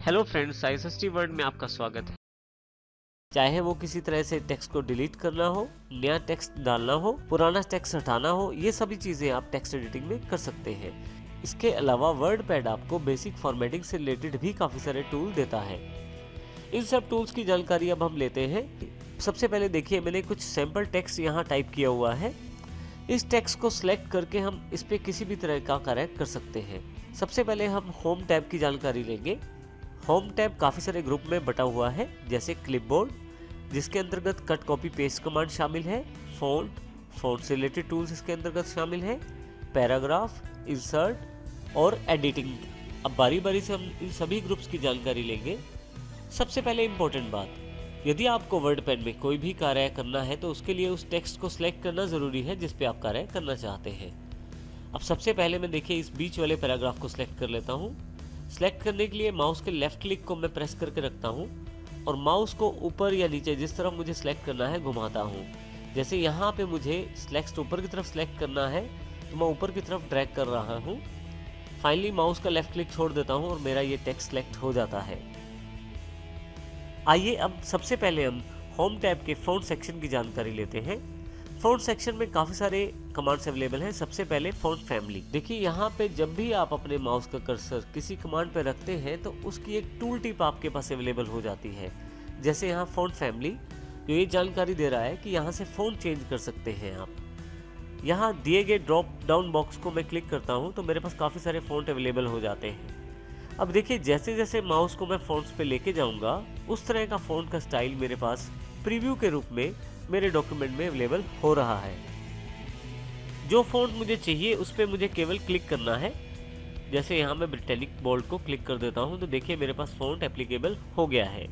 Hello friends, ISST word में आपका स्वागत है। चाहे वो किसी तरह से टेक्स्ट को डिलीट करना हो, नया टेक्स्ट डालना हो, पुराना टेक्स्ट हटाना हो, ये सभी चीज़ें आप टेक्स्ट एडिटिंग में कर सकते हैं। इसके अलावा वर्ड पैड आपको बेसिक फॉर्मेटिंग से रिलेटेड भी काफ़ी सारे टूल देता है। इन सब टूल्स की जानकारी अब हम लेते हैं। सबसे पहले देखिए, मैंने कुछ सैम्पल टेक्स्ट यहाँ टाइप किया हुआ है। इस टेक्स्ट को सिलेक्ट करके हम इस पर किसी भी तरह का करेक्ट कर सकते हैं। सबसे पहले हम होम टैब की जानकारी लेंगे। होम टैब काफ़ी सारे ग्रुप में बटा हुआ है, जैसे क्लिपबोर्ड, जिसके अंतर्गत कट कॉपी पेस्ट कमांड शामिल है, फ़ॉन्ट से रिलेटेड टूल्स इसके अंतर्गत शामिल है, पैराग्राफ, इंसर्ट और एडिटिंग। अब बारी बारी से हम इन सभी ग्रुप्स की जानकारी लेंगे। सबसे पहले इम्पोर्टेंट बात, यदि आपको वर्ड पैड में कोई भी कार्य करना है तो उसके लिए उस टेक्स्ट को सिलेक्ट करना ज़रूरी है जिस पे आप कार्य करना चाहते हैं। अब सबसे पहले मैं देखिए इस बीच वाले पैराग्राफ को सिलेक्ट कर लेता हूँ। सिलेक्ट करने के लिए माउस के लेफ्ट क्लिक को मैं प्रेस करके रखता हूँ और माउस को ऊपर या नीचे जिस तरफ मुझे सिलेक्ट करना है घुमाता हूँ। जैसे यहाँ पे मुझे टेक्स्ट ऊपर की तरफ सिलेक्ट करना है तो मैं ऊपर की तरफ ड्रैग कर रहा हूँ। फाइनली माउस का लेफ्ट क्लिक छोड़ देता हूँ और मेरा ये टेक्स्ट सिलेक्ट हो जाता है। आइए अब सबसे पहले हम होम टैब के फ़ॉन्ट सेक्शन की जानकारी लेते हैं। फ़ॉन्ट सेक्शन में काफ़ी सारे कमांड्स अवेलेबल हैं। सबसे पहले फ़ॉन्ट फैमिली। देखिए यहाँ पे जब भी आप अपने माउस का कर्सर किसी कमांड पे रखते हैं तो उसकी एक टूल टिप आपके पास अवेलेबल हो जाती है। जैसे यहाँ फ़ॉन्ट फैमिली जो ये जानकारी दे रहा है कि यहाँ से फ़ॉन्ट चेंज कर सकते हैं आप। यहाँ दिए गए ड्रॉप डाउन बॉक्स को मैं क्लिक करता हूँ तो मेरे पास काफ़ी सारे फ़ॉन्ट अवेलेबल हो जाते हैं। अब देखिए जैसे जैसे माउस को मैं फ़ॉन्ट्स पे लेके जाऊँगा उस तरह का फ़ॉन्ट का स्टाइल मेरे पास प्रीव्यू के रूप में मेरे डॉक्यूमेंट में अवेलेबल हो रहा है। जो फ़ॉन्ट मुझे चाहिए उस पर मुझे केवल क्लिक करना है। जैसे यहाँ मैं ब्रिटेनिक बोल्ड को क्लिक कर देता हूँ तो देखिए मेरे पास फ़ॉन्ट एप्लीकेबल हो गया है।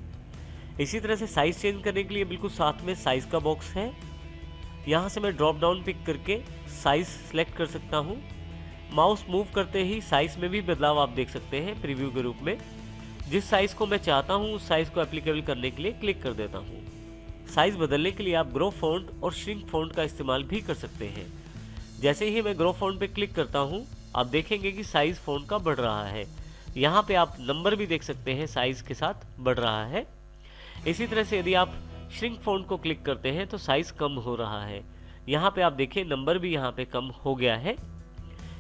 इसी तरह से साइज़ चेंज करने के लिए बिल्कुल साथ में साइज़ का बॉक्स है। यहाँ से मैं ड्रॉप डाउन पिक करके साइज़ सेलेक्ट कर सकता हूँ। माउस मूव करते ही साइज़ में भी बदलाव आप देख सकते हैं प्रीव्यू के रूप में। जिस साइज़ को मैं चाहता हूँ उस साइज़ को एप्लीकेबल करने के लिए क्लिक कर देता हूँ। साइज़ बदलने के लिए आप ग्रो फॉन्ट और श्रिंक फॉन्ट का इस्तेमाल भी कर सकते हैं। जैसे ही मैं ग्रो फॉन्ट पे क्लिक करता हूँ आप देखेंगे कि साइज़ फॉन्ट का बढ़ रहा है। यहाँ पे आप नंबर भी देख सकते हैं, साइज़ के साथ बढ़ रहा है। इसी तरह से यदि आप श्रिंक फॉन्ट को क्लिक करते हैं तो साइज़ कम हो रहा है। यहाँ पे आप देखिए नंबर भी यहाँ पे कम हो गया है।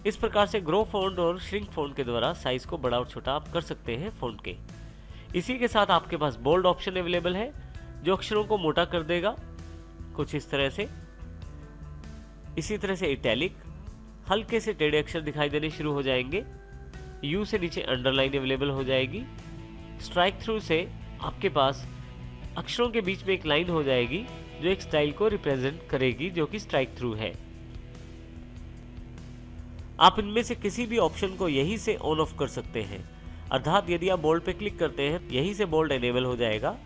इस प्रकार से ग्रो फॉन्ट और श्रिंक फॉन्ट के द्वारा साइज़ को बड़ा और छोटा आप कर सकते हैं फॉन्ट के। इसी के साथ आपके पास बोल्ड ऑप्शन अवेलेबल है जो अक्षरों को मोटा कर देगा कुछ इस तरह से। इसी तरह से इटैलिक, हल्के से टेढ़े अक्षर दिखाई देने शुरू हो जाएंगे। यू से नीचे अंडरलाइन अवेलेबल हो जाएगी। स्ट्राइक थ्रू से आपके पास अक्षरों के बीच में एक लाइन हो जाएगी जो एक स्टाइल को रिप्रेजेंट करेगी, जो कि स्ट्राइक थ्रू है। आप इनमें से किसी भी ऑप्शन को यहीं से ऑन ऑफ कर सकते हैं। अर्थात यदि आप बोल्ड पे क्लिक करते हैं यहीं से बोल्ड एनेबल हो जाएगा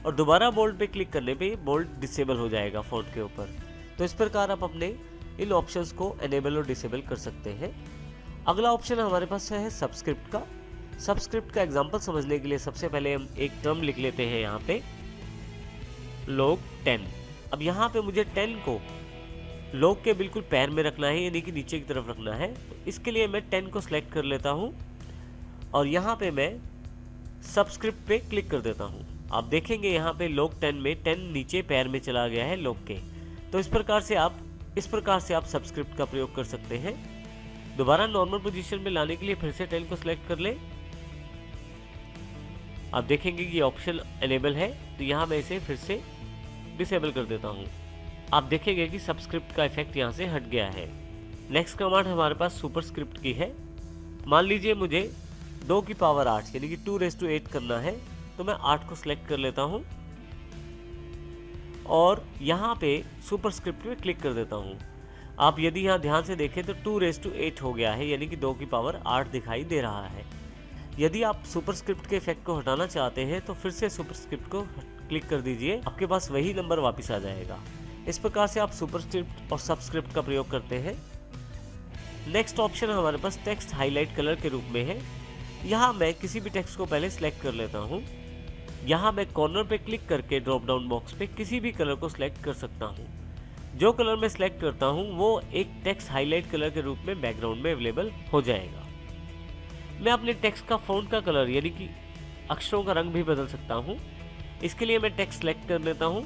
और दोबारा बोल्ड पे क्लिक करने पे बोल्ड डिसेबल हो जाएगा फॉन्ट के ऊपर। तो इस प्रकार आप अपने इन ऑप्शंस को एनेबल और डिसेबल कर सकते हैं। अगला ऑप्शन हमारे पास है सबस्क्रिप्ट का। सबस्क्रिप्ट का एग्जांपल समझने के लिए सबसे पहले हम एक टर्म लिख लेते हैं यहाँ पे, log 10। अब यहाँ पे मुझे 10 को log के बिल्कुल पैर में रखना है, यानी कि नीचे की तरफ रखना है। तो इसके लिए मैं 10 को सिलेक्ट कर लेता हूँ और यहाँ पे मैं सबस्क्रिप्ट पे क्लिक कर देता हूँ। आप देखेंगे यहाँ पे log 10 में 10 नीचे पैर में चला गया है log के। तो इस प्रकार से आप सबस्क्रिप्ट का प्रयोग कर सकते हैं। दोबारा नॉर्मल पोजीशन में लाने के लिए फिर से 10 को सिलेक्ट कर ले। आप देखेंगे कि ऑप्शन एनेबल है तो यहाँ मैं इसे फिर से डिसेबल कर देता हूँ। आप देखेंगे कि सबस्क्रिप्ट का इफेक्ट यहाँ से हट गया है। नेक्स्ट कमांड हमारे पास सुपरस्क्रिप्ट की है। मान लीजिए मुझे 2 की पावर 8 यानी कि 2⁸ करना है तो मैं 8 को सिलेक्ट कर लेता हूं और यहाँ पे सुपरस्क्रिप्ट में क्लिक कर देता हूं। आप यदि यहाँ ध्यान से देखें तो 2⁸ हो गया है, यानी कि 2 की पावर 8 दिखाई दे रहा है। यदि आप सुपरस्क्रिप्ट के इफेक्ट को हटाना चाहते हैं तो फिर से सुपरस्क्रिप्ट को क्लिक कर दीजिए, आपके पास वही नंबर वापस आ जाएगा। इस प्रकार से आप सुपरस्क्रिप्ट और सबस्क्रिप्ट का प्रयोग करते हैं। नेक्स्ट ऑप्शन हमारे पास टेक्स्ट हाईलाइट कलर के रूप में है। यहाँ मैं किसी भी टेक्स्ट को पहले सिलेक्ट कर लेता हूँ। यहाँ मैं कॉर्नर पे क्लिक करके ड्रॉप डाउन बॉक्स पे किसी भी कलर को सिलेक्ट कर सकता हूँ। जो कलर मैं सिलेक्ट करता हूँ वो एक टेक्स्ट हाईलाइट कलर के रूप में बैकग्राउंड में अवेलेबल हो जाएगा। मैं अपने टेक्स्ट का फ़ॉन्ट का कलर यानी कि अक्षरों का रंग भी बदल सकता हूँ। इसके लिए मैं टेक्स्ट सेलेक्ट कर लेता हूँ,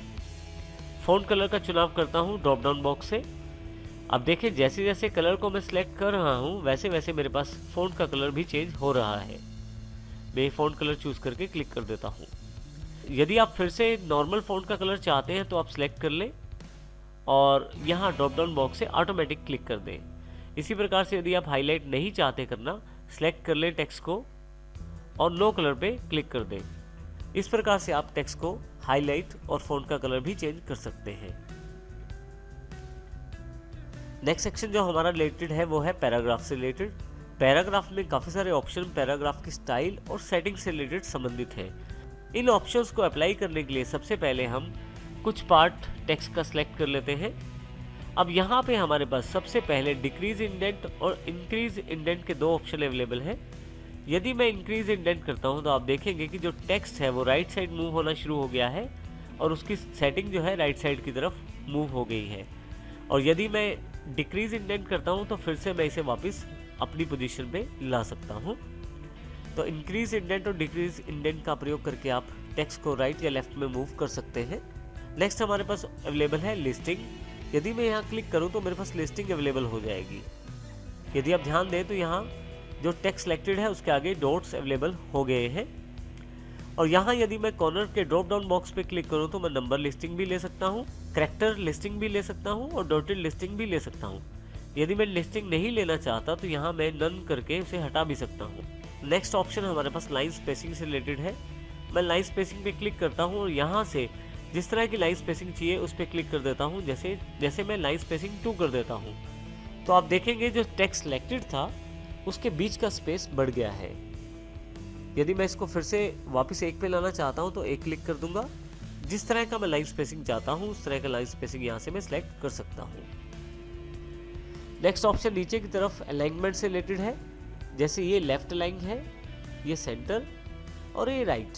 फ़ॉन्ट कलर का चुनाव करता हूँ ड्रॉप डाउन बॉक्स से। अब देखिए जैसे जैसे कलर को मैं सिलेक्ट कर रहा हूँ वैसे वैसे मेरे पास फ़ॉन्ट का कलर भी चेंज हो रहा है। मैं फ़ॉन्ट कलर चूज़ करके क्लिक कर देता हूँ। यदि आप फिर से नॉर्मल फ़ॉन्ट का कलर चाहते हैं तो आप सिलेक्ट कर लें और यहाँ ड्रॉप डाउन बॉक्स से ऑटोमेटिक क्लिक कर दें। इसी प्रकार से यदि आप हाईलाइट नहीं चाहते करना, सिलेक्ट कर लें टेक्स्ट को और नो कलर पे क्लिक कर दें। इस प्रकार से आप टेक्स्ट को हाईलाइट और फ़ॉन्ट का कलर भी चेंज कर सकते हैं। नेक्स्ट सेक्शन जो हमारा रिलेटेड है वो है पैराग्राफ से रिलेटेड। पैराग्राफ में काफ़ी सारे ऑप्शन पैराग्राफ की स्टाइल और सेटिंग से रिलेटेड संबंधित हैं। इन ऑप्शंस को अप्लाई करने के लिए सबसे पहले हम कुछ पार्ट टेक्स्ट का सिलेक्ट कर लेते हैं। अब यहाँ पे हमारे पास सबसे पहले डिक्रीज इंडेंट और इंक्रीज इंडेंट के दो ऑप्शन अवेलेबल हैं। यदि मैं इंक्रीज इंडेंट करता हूँ तो आप देखेंगे कि जो टेक्स्ट है वो राइट साइड मूव होना शुरू हो गया है और उसकी सेटिंग जो है राइट साइड की तरफ मूव हो गई है। और यदि मैं डिक्रीज इंडेंट करता हूँ तो फिर से मैं इसे वापस अपनी पोजीशन पे ला सकता हूँ। तो इंक्रीज इंडेंट और डिक्रीज इंडेंट का प्रयोग करके आप टेक्स्ट को राइट या लेफ्ट में मूव कर सकते हैं। नेक्स्ट हमारे पास अवेलेबल है लिस्टिंग। यदि मैं यहाँ क्लिक करूँ तो मेरे पास लिस्टिंग अवेलेबल हो जाएगी। यदि आप ध्यान दें तो यहाँ जो टेक्स्ट सिलेक्टेड है उसके आगे डॉट्स अवेलेबल हो गए हैं। और यहाँ यदि मैं कॉर्नर के ड्रॉप डाउन बॉक्स पे क्लिक करूँ तो मैं नंबर लिस्टिंग भी ले सकता हूँ, कैरेक्टर लिस्टिंग भी ले सकता हूँ और डॉटेड लिस्टिंग भी ले सकता हूँ। यदि मैं लिस्टिंग नहीं लेना चाहता तो यहाँ मैं नन करके उसे हटा भी सकता हूँ। नेक्स्ट ऑप्शन हमारे पास लाइन स्पेसिंग से रिलेटेड है। मैं लाइन स्पेसिंग पे क्लिक करता हूँ और यहाँ से जिस तरह की लाइन स्पेसिंग चाहिए उस पर क्लिक कर देता हूँ। जैसे मैं लाइन स्पेसिंग 2 कर देता हूँ तो आप देखेंगे जो टेक्स्ट सिलेक्टेड था उसके बीच का स्पेस बढ़ गया है। यदि मैं इसको फिर से वापस 1 पे लाना चाहता हूँ तो 1 क्लिक कर दूंगा। जिस तरह का मैं लाइन स्पेसिंग चाहता हूँ उस तरह का लाइन स्पेसिंग यहाँ से मैं सिलेक्ट कर सकता हूँ। नेक्स्ट ऑप्शन नीचे की तरफ अलाइनमेंट से रिलेटेड है। जैसे ये लेफ्ट अलाइन है, ये सेंटर और ये राइट।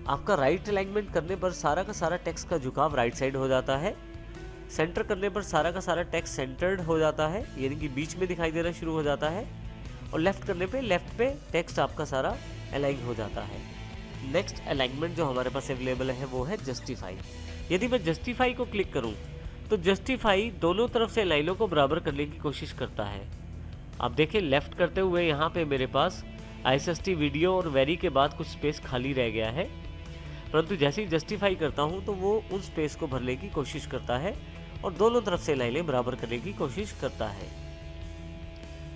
आपका राइट अलाइनमेंट करने पर सारा का सारा टेक्स्ट का झुकाव राइट साइड हो जाता है। सेंटर करने पर सारा का सारा टेक्स्ट सेंटर्ड हो जाता है, यानी कि बीच में दिखाई देना शुरू हो जाता है। और लेफ्ट करने पे लेफ्ट पे टेक्स्ट आपका सारा अलाइन हो जाता है। नेक्स्ट अलाइनमेंट जो हमारे पास अवेलेबल है वो है जस्टिफाई। यदि मैं जस्टिफाई को क्लिक करूं तो जस्टिफाई दोनों तरफ से लाइनों को बराबर करने की कोशिश करता है। आप देखिए लेफ्ट करते हुए यहाँ पे मेरे पास ISST वीडियो और वेरी के बाद कुछ स्पेस खाली रह गया है, परंतु जैसे ही जस्टिफाई करता हूँ तो वो उन स्पेस को भरने की कोशिश करता है और दोनों तरफ से लाइनें बराबर करने की कोशिश करता है।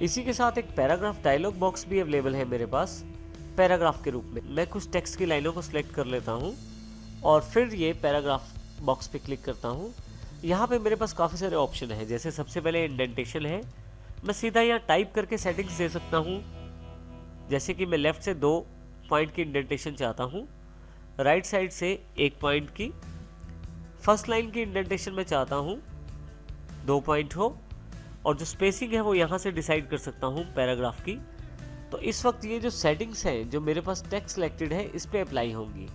इसी के साथ एक पैराग्राफ डायलॉग बॉक्स भी अवेलेबल है मेरे पास पैराग्राफ के रूप में। मैं कुछ टेक्स्ट की लाइनों को सिलेक्ट कर लेता हूँ और फिर ये पैराग्राफ बॉक्स पे क्लिक करता हूँ। यहाँ पे मेरे पास काफ़ी सारे ऑप्शन हैं। जैसे सबसे पहले इंडेंटेशन है, मैं सीधा यहाँ टाइप करके सेटिंग्स दे सकता हूँ। जैसे कि मैं लेफ्ट से 2 पॉइंट की इंडेंटेशन चाहता हूँ, राइट साइड से 1 पॉइंट की, फर्स्ट लाइन की इंडेंटेशन में चाहता हूँ 2 पॉइंट हो, और जो स्पेसिंग है वो यहाँ से डिसाइड कर सकता हूँ पैराग्राफ की। तो इस वक्त ये जो सेटिंग्स हैं जो मेरे पास टेक्स्ट सिलेक्टेड है इस पे अप्लाई होंगी।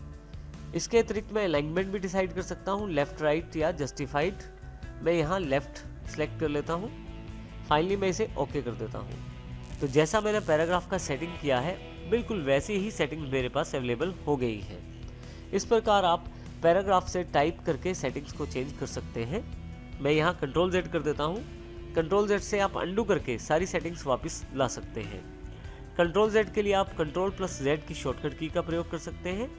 इसके अतिरिक्त मैं अलाइनमेंट भी डिसाइड कर सकता हूँ, लेफ्ट राइट या जस्टिफाइड। मैं यहाँ लेफ्ट सेलेक्ट कर लेता हूँ। फाइनली मैं इसे ओके कर देता हूँ। तो जैसा मैंने पैराग्राफ का सेटिंग किया है बिल्कुल वैसी ही सेटिंग मेरे पास अवेलेबल हो गई है। इस प्रकार आप पैराग्राफ से टाइप करके सेटिंग्स को चेंज कर सकते हैं। मैं यहाँ Ctrl+Z कर देता हूँ। Ctrl+Z से आप अंडू करके सारी सेटिंग्स वापस ला सकते हैं। Ctrl+Z के लिए आप Ctrl+Z की शॉर्टकट की का प्रयोग कर सकते हैं,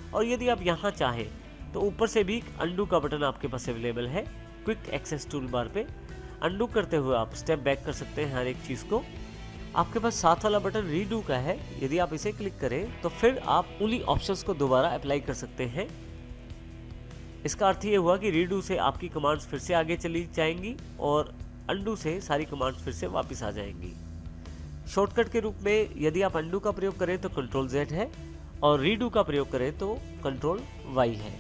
और यदि आप यहाँ चाहें तो ऊपर से भी अंडू का बटन आपके पास अवेलेबल है। क्विक एक्सेस टूल बार पे अंडू करते हुए आप स्टेप बैक कर सकते हैं हर एक चीज़ को। आपके पास साथ वाला बटन रीडू का है, यदि आप इसे क्लिक करें तो फिर आप उन्हीं ऑप्शंस को दोबारा अप्लाई कर सकते हैं। इसका अर्थ ये हुआ कि रीडू से आपकी कमांड्स फिर से आगे चली जाएंगी और अंडू से सारी कमांड्स फिर से वापस आ जाएंगी। शॉर्टकट के रूप में यदि आप अंडू का प्रयोग करें तो Ctrl+Z है और रीडू का प्रयोग करें तो Ctrl+Y है।